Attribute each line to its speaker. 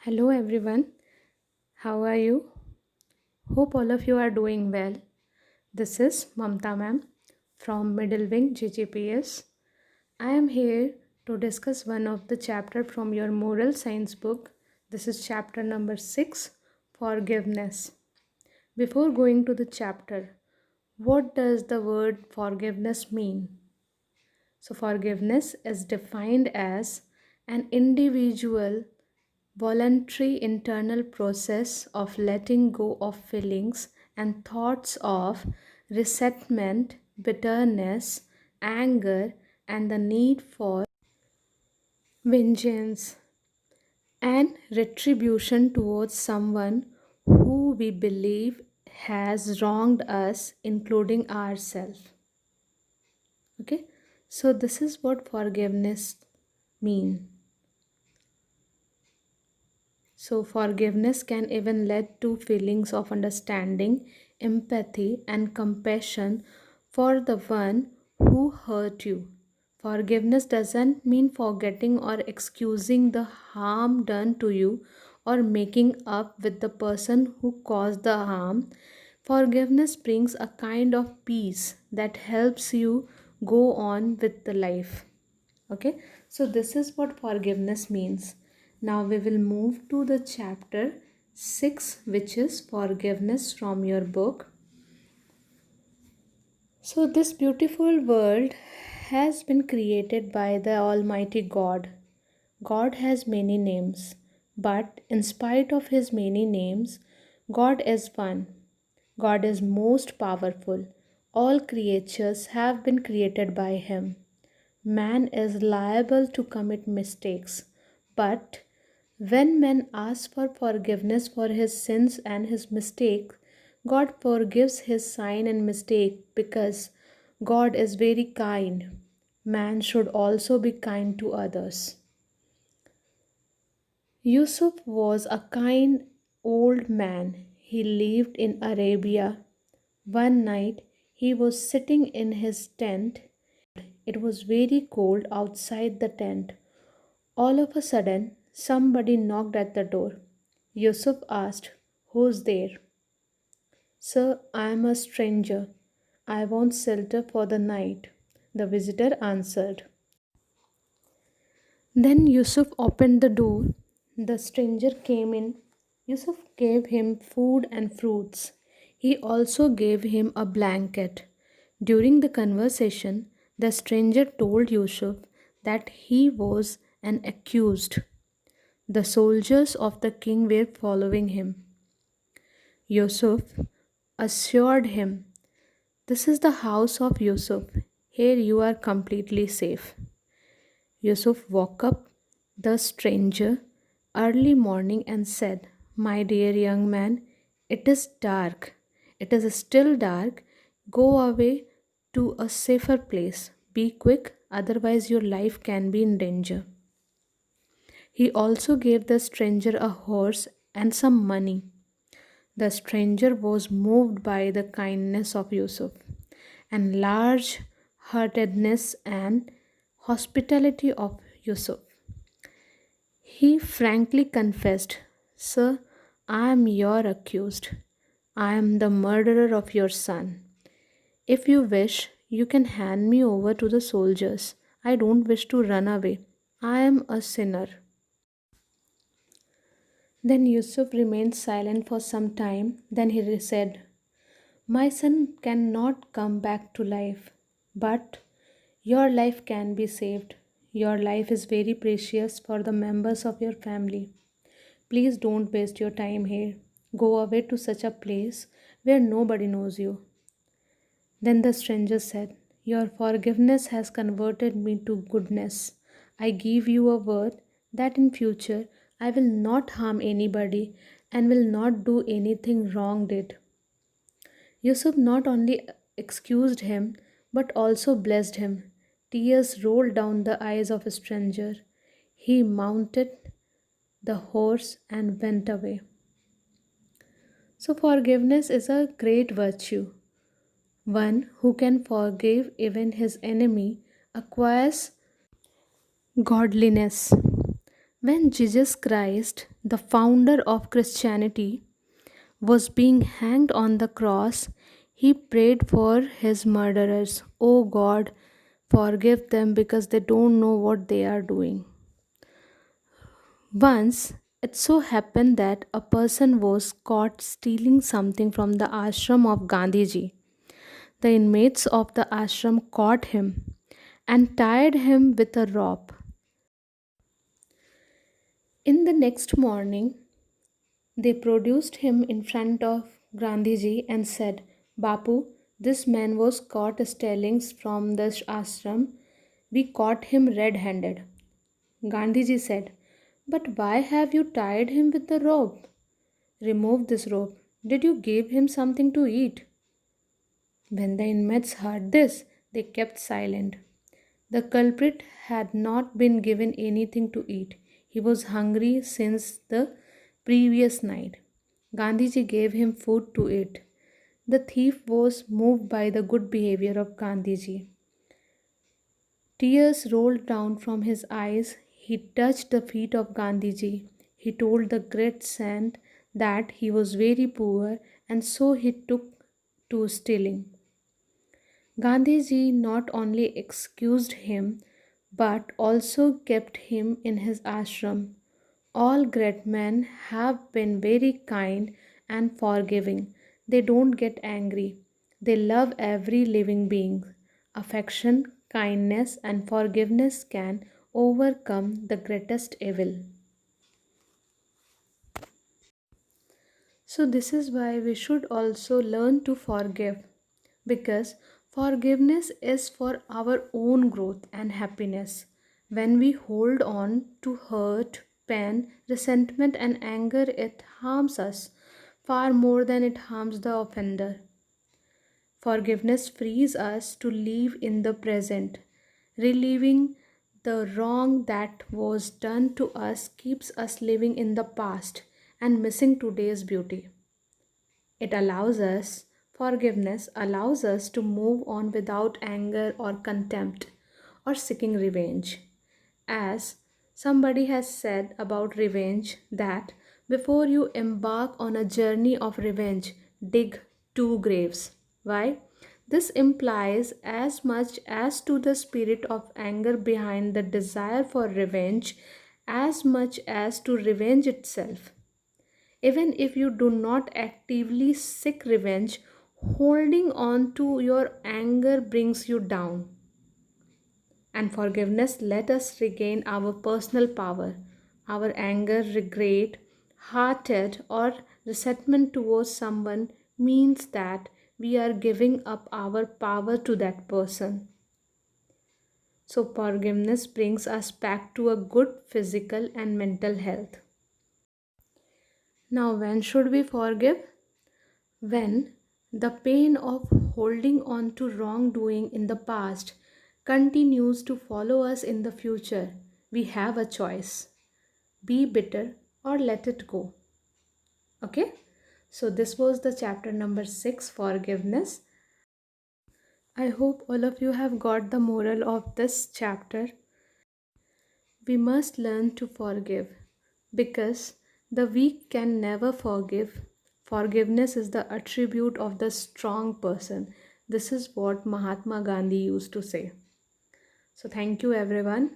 Speaker 1: Hello everyone, how are you? Hope all of you are doing well. This is Mamta ma'am from Middle Wing GGPS. I am here to discuss one of the chapter from your moral science book. This is chapter number 6, forgiveness. Before going to the chapter, what does the word forgiveness mean? So forgiveness is defined as an individual voluntary internal process of letting go of feelings and thoughts of resentment, bitterness, anger, and the need for vengeance and retribution towards someone who we believe has wronged us, including ourselves. Okay, so this is what forgiveness mean. So, forgiveness can even lead to feelings of understanding, empathy, and compassion for the one who hurt you. Forgiveness doesn't mean forgetting or excusing the harm done to you or making up with the person who caused the harm. Forgiveness brings a kind of peace that helps you go on with the life. Okay, so this is what forgiveness means. Now we will move to the chapter 6, which is forgiveness from your book. So, this beautiful world has been created by the Almighty God. God has many names, but in spite of his many names, God is one. God is most powerful. All creatures have been created by him. Man is liable to commit mistakes, but when man asks for forgiveness for his sins and his mistakes, God forgives his sin and mistake because God is very kind. Man should also be kind to others. Yusuf was a kind old man. He lived in Arabia. One night he was sitting in his tent. It was very cold outside the tent. All of a sudden, somebody knocked at the door. Yusuf asked, "Who's there?" "Sir, I am a stranger. I want shelter for the night," the visitor answered. Then Yusuf opened the door. The stranger came in. Yusuf gave him food and fruits. He also gave him a blanket. During the conversation, the stranger told Yusuf that he was an accused. The soldiers of the king were following him. Yusuf assured him, "This is the house of Yusuf. Here you are completely safe." Yusuf woke up the stranger early morning and said, "My dear young man, it is dark. It is still dark. Go away to a safer place. Be quick, otherwise, your life can be in danger." He also gave the stranger a horse and some money. The stranger was moved by the kindness of Yusuf and large heartedness and hospitality of Yusuf. He frankly confessed, "Sir, I am your accused. I am the murderer of your son. If you wish, you can hand me over to the soldiers. I don't wish to run away. I am a sinner." Then Yusuf remained silent for some time. Then he said, "My son cannot come back to life, but your life can be saved. Your life is very precious for the members of your family. Please don't waste your time here. Go away to such a place where nobody knows you." Then the stranger said, "Your forgiveness has converted me to goodness. I give you a word that in future I will not harm anybody and will not do anything wrong did." Yusuf not only excused him but also blessed him. Tears rolled down the eyes of a stranger. He mounted the horse and went away. So, forgiveness is a great virtue. One who can forgive even his enemy acquires godliness. When Jesus Christ, the founder of Christianity, was being hanged on the cross, he prayed for his murderers. Oh God, forgive them because they don't know what they are doing. Once, it so happened that a person was caught stealing something from the ashram of Gandhiji. The inmates of the ashram caught him and tied him with a rope. In the next morning, they produced him in front of Gandhiji and said, Bapu, this man was caught stealing from the ashram. We caught him red handed. Gandhiji said, But why have you tied him with the rope? Remove this rope. Did you give him something to eat? When the inmates heard this, they kept silent. The culprit had not been given anything to eat. He was hungry since the previous night. Gandhiji gave him food to eat. The thief was moved by the good behavior of Gandhiji. Tears rolled down from his eyes. He touched the feet of Gandhiji. He told the great saint that he was very poor and so he took to stealing. Gandhiji not only excused him but also kept him in his ashram. All great men have been very kind and forgiving. They don't get angry. They love every living being. Affection, kindness, and forgiveness can overcome the greatest evil. So, this is why we should also learn to forgive because forgiveness is for our own growth and happiness. When we hold on to hurt, pain, resentment, and anger, it harms us far more than it harms the offender. Forgiveness frees us to live in the present. Relieving the wrong that was done to us keeps us living in the past and missing today's beauty. It allows us, forgiveness allows us to move on without anger or contempt or seeking revenge. As somebody has said about revenge, that before you embark on a journey of revenge, dig two graves. Why? This implies as much as to the spirit of anger behind the desire for revenge as much as to revenge itself. Even if you do not actively seek revenge, holding on to your anger brings you down. And forgiveness let us regain our personal power. Our anger, regret, hearted, or resentment towards someone means that we are giving up our power to that person. So, forgiveness brings us back to a good physical and mental health. Now, when should we forgive? When the pain of holding on to wrongdoing in the past continues to follow us in the future, we have a choice: be bitter or let it go. Okay? So, this was the chapter number 6, forgiveness. I hope all of you have got the moral of this chapter. We must learn to forgive because the weak can never forgive. Forgiveness is the attribute of the strong person. This is what Mahatma Gandhi used to say. So, thank you everyone.